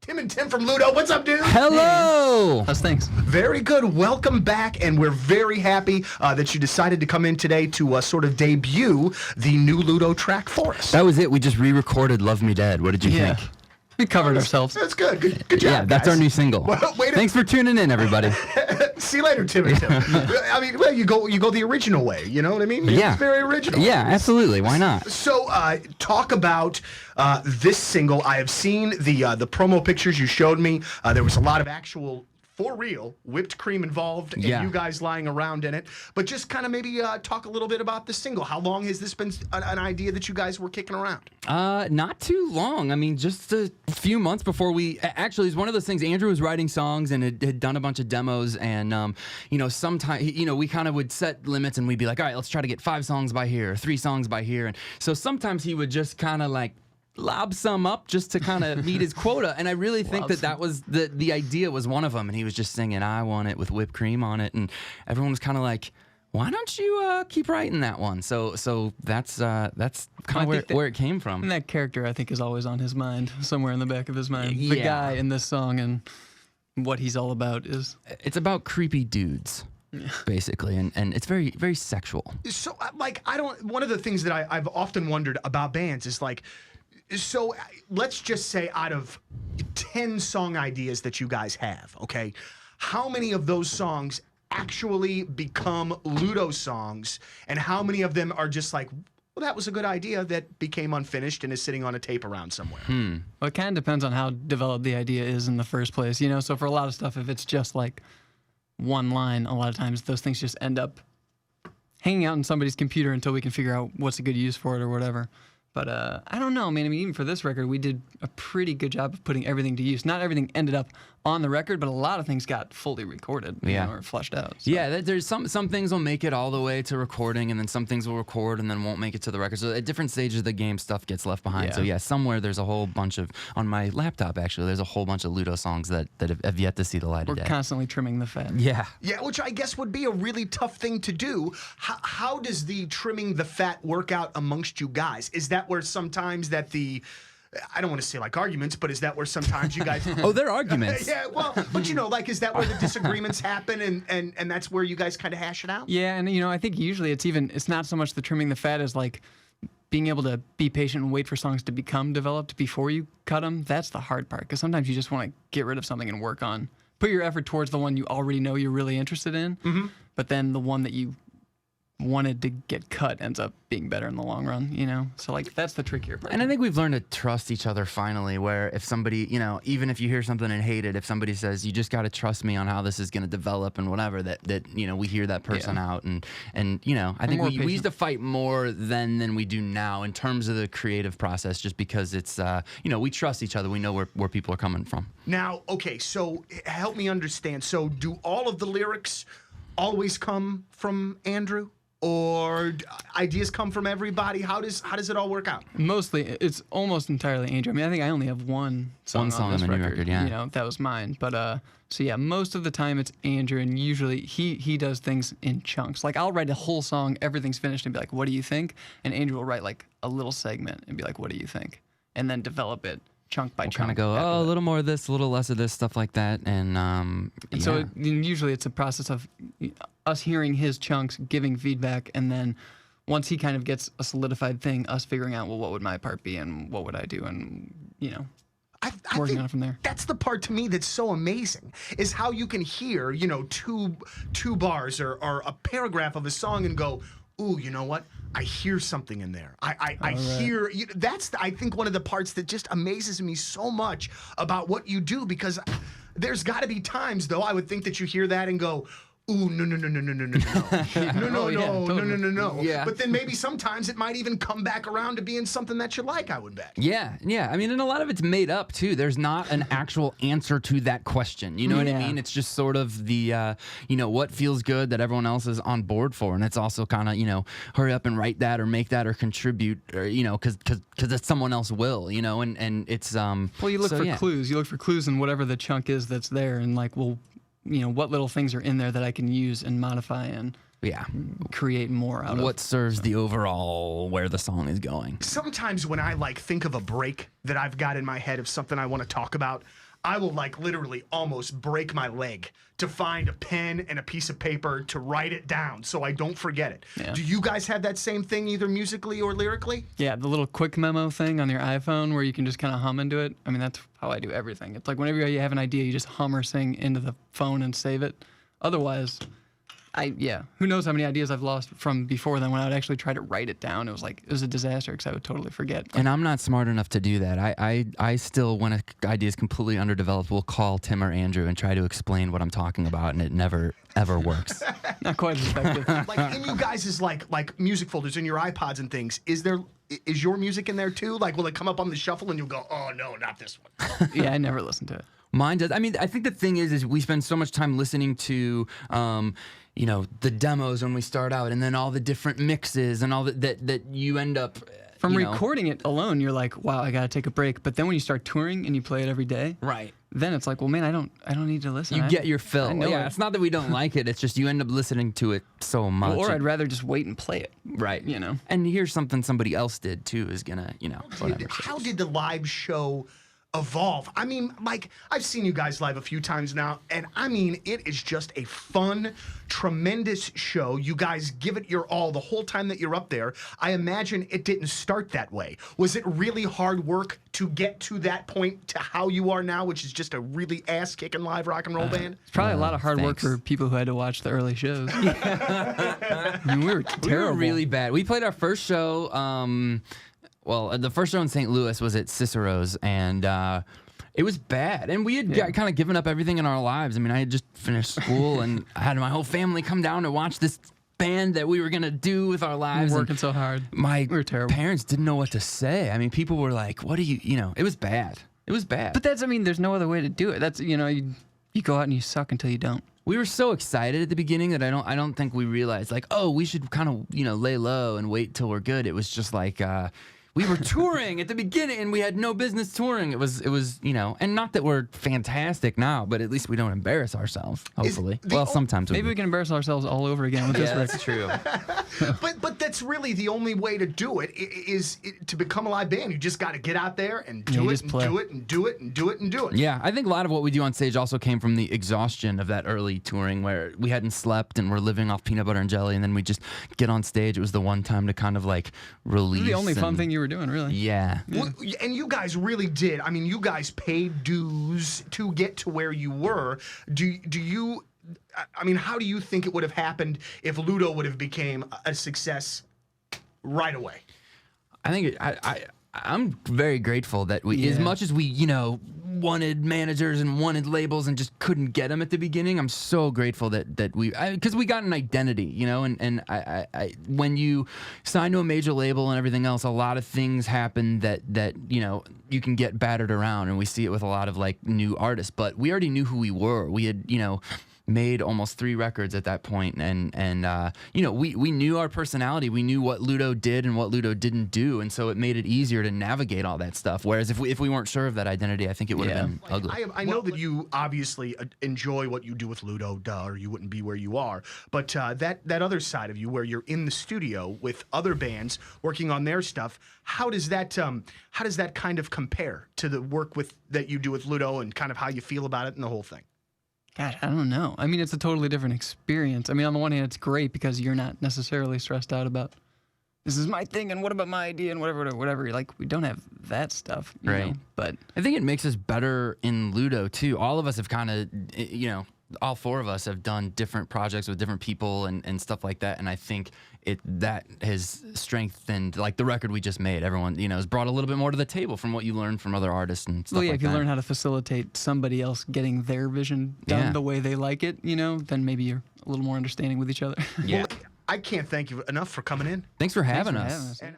Tim and Tim from Ludo. What's up, dude? Hello. How's things? Very good. Welcome back, and we're very happy that you decided to come in today to sort of debut the new Ludo track for us. That was it. We just re-recorded "Love Me Dead." What did you think? We covered ourselves. That's good. Good job. Yeah, that's guys. our new single. Well, Thanks for tuning in, everybody. See you later, Tim and Tim. I mean, well, you go the original way. You know what I mean? Yeah. It's very original. Yeah, absolutely. Why not? So, talk about this single. I have seen the promo pictures you showed me. There was a lot of actual, for real, whipped cream involved, and you guys lying around in it. But just kind of maybe talk a little bit about the single. How long has this been an idea that you guys were kicking around? Not too long. I mean, just a few months before we actually, it's one of those things. Andrew was writing songs and had done a bunch of demos, and sometimes we kind of would set limits and we'd be like, all right, let's try to get 5 songs by here, 3 songs by here, and so sometimes he would just kind of like lob some up just to kind of meet his quota, and I really think that was the idea was one of them, and he was just singing "I Want It" with whipped cream on it, and everyone was kind of like, why don't you keep writing that one? So that's kind of where it came from. And that character, I think, is always on his mind, somewhere in the back of his mind. The guy in this song and what he's all about is... It's about creepy dudes. Basically, and it's very, very sexual. So, one of the things that I've often wondered about bands is like, so let's just say out of 10 song ideas that you guys have, okay, how many of those songs actually become Ludo songs, and how many of them are just like, well, that was a good idea that became unfinished and is sitting on a tape around somewhere? Well, it kind of depends on how developed the idea is in the first place, you know? So for a lot of stuff, if it's just like one line, a lot of times those things just end up hanging out in somebody's computer until we can figure out what's a good use for it or whatever. But I don't know, man. I mean, even for this record, we did a pretty good job of putting everything to use. Not everything ended up on the record, but a lot of things got fully recorded, or fleshed out. So. Yeah, there's some things will make it all the way to recording, and then some things will record and then won't make it to the record. So at different stages of the game, stuff gets left behind. So yeah, somewhere there's a whole bunch of, on my laptop actually, there's a whole bunch of Ludo songs that have yet to see the light of day. We're constantly trimming the fat. Yeah, which I guess would be a really tough thing to do. How does the trimming the fat work out amongst you guys? Is that where sometimes that I don't want to say like arguments, but is that where sometimes you guys... Oh, they're arguments. Yeah, well, but is that where the disagreements happen and that's where you guys kind of hash it out? Yeah, and I think usually it's not so much the trimming the fat as like being able to be patient and wait for songs to become developed before you cut them. That's the hard part, because sometimes you just want to get rid of something and work on. Put your effort towards the one you already know you're really interested in, but then the one that you wanted to get cut ends up being better in the long run, So like that's the trickier part. And I think we've learned to trust each other finally, where if somebody, even if you hear something and hate it, if somebody says, you just got to trust me on how this is going to develop and whatever, that we hear that person out. And I think we used to fight more then than we do now in terms of the creative process, just because it's, we trust each other. We know where people are coming from. Now, okay, so help me understand. So do all of the lyrics always come from Andrew? Or ideas come from everybody? How does it all work out? Mostly, it's almost entirely Andrew. I mean, I think I only have one song on this record. Yeah. That was mine. But so yeah, most of the time it's Andrew, and usually he does things in chunks. Like I'll write a whole song, everything's finished, and be like, "What do you think?" And Andrew will write like a little segment and be like, "What do you think?" And then develop it chunk by chunk. Kind of go, a little more of this, a little less of this, stuff like that, and so usually it's a process of us hearing his chunks, giving feedback, and then once he kind of gets a solidified thing, us figuring out, well, what would my part be and what would I do, and I working on it from there. That's the part to me that's so amazing, is how you can hear, two bars or a paragraph of a song and go, ooh, you know what? I hear something in there. I hear, that's, I think, one of the parts that just amazes me so much about what you do, because there's got to be times, though, I would think that you hear that and go, ooh, no. No. Yeah. But then maybe sometimes it might even come back around to being something that you like, I would bet. Yeah. I mean, and a lot of it's made up, too. There's not an actual answer to that question. You know what I mean? It's just sort of the, what feels good that everyone else is on board for. And it's also kind of, hurry up and write that or make that or contribute, or, because it's someone else will, and it's... Well, you look for clues. You look for clues in whatever the chunk is that's there, and like, well, what little things are in there that I can use and modify and create more out of. What serves the overall where the song is going. Sometimes when I think of a break that I've got in my head of something I want to talk about, I will like literally almost break my leg to find a pen and a piece of paper to write it down so I don't forget it. Yeah. Do you guys have that same thing either musically or lyrically? Yeah, the little quick memo thing on your iPhone where you can just kind of hum into it. I mean, that's how I do everything. It's like whenever you have an idea, you just hum or sing into the phone and save it. Otherwise, who knows how many ideas I've lost from before then when I would actually try to write it down. It was a disaster because I would totally forget. And I'm not smart enough to do that. I still, when an idea is completely underdeveloped, will call Tim or Andrew and try to explain what I'm talking about, and it never, ever works. Not quite as effective. Like in you guys' like music folders in your iPods and things, is your music in there too? Like will it come up on the shuffle and you'll go, oh no, not this one? Yeah, I never listened to it. Mine does. I mean, I think the thing is we spend so much time listening to, the demos when we start out, and then all the different mixes and all that you end up. From recording it alone, you're like, wow, I gotta take a break. But then when you start touring and you play it every day, right? Then it's like, well, man, I don't need to listen. You get your fill. Yeah, it. it's not that we don't like it. It's just you end up listening to it so much. Or I'd rather just wait and play it. Right. You know. And here's something somebody else did too is gonna, whatever. How did the live show evolve? I mean, like, I've seen you guys live a few times now, and I mean, it is just a fun, tremendous show. You guys give it your all the whole time that you're up there. I imagine it didn't start that way. Was it really hard work to get to that point to how you are now, which is just a really ass-kicking live rock and roll band? It's probably a lot of hard work for people who had to watch the early shows. I mean, we were terrible. We were really bad. We played our first show, the first show in St. Louis was at Cicero's, and it was bad. And we had kind of given up everything in our lives. I mean, I had just finished school, and I had my whole family come down to watch this band that we were going to do with our lives. We were working so hard. My we were terrible. Parents didn't know what to say. I mean, people were like, what do you, it was bad. It was bad. But there's no other way to do it. That's, you go out and you suck until you don't. We were so excited at the beginning that I don't think we realized, like, oh, we should kind of, lay low and wait till we're good. It was just like, we were touring at the beginning, and we had no business touring. It was, and not that we're fantastic now, but at least we don't embarrass ourselves. Hopefully, sometimes maybe we can embarrass ourselves all over again with this record. That's true. but that's really the only way to do it is to become a live band. You just got to get out there and do it, and do it, and do it, and do it, and do it. Yeah, I think a lot of what we do on stage also came from the exhaustion of that early touring, where we hadn't slept and we're living off peanut butter and jelly, and then we just get on stage. It was the one time to kind of like release. The only fun thing you were doing, really. Yeah. Well, and you guys really did. I mean, you guys paid dues to get to where you were. Do you? I mean, how do you think it would have happened if Ludo would have became a success right away? I think I'm very grateful that as much as we, wanted managers and wanted labels and just couldn't get them at the beginning, I'm so grateful that because we got an identity, and I when you sign to a major label and everything else, a lot of things happen that you can get battered around, and we see it with a lot of like new artists, but we already knew who we were. We had, made almost 3 records at that point, and we knew our personality. We knew what Ludo did and what Ludo didn't do, and so it made it easier to navigate all that stuff. Whereas if we weren't sure of that identity, I think it would have been ugly. I know that you obviously enjoy what you do with Ludo, or you wouldn't be where you are. But that other side of you, where you're in the studio with other bands working on their stuff, how does that kind of compare to the work that you do with Ludo, and kind of how you feel about it and the whole thing? God, I don't know. I mean, it's a totally different experience. I mean, on the one hand, it's great because you're not necessarily stressed out about this is my thing and what about my idea and whatever. Like, we don't have that stuff, you know? But I think it makes us better in Ludo too. All of us have kind of, all 4 of us have done different projects with different people and stuff like that. And I think that has strengthened, like the record we just made. Everyone, has brought a little bit more to the table from what you learn from other artists and stuff like that. If you learn how to facilitate somebody else getting their vision done the way they like it, then maybe you're a little more understanding with each other. Yeah. Well, I can't thank you enough for coming in. Thanks for having us.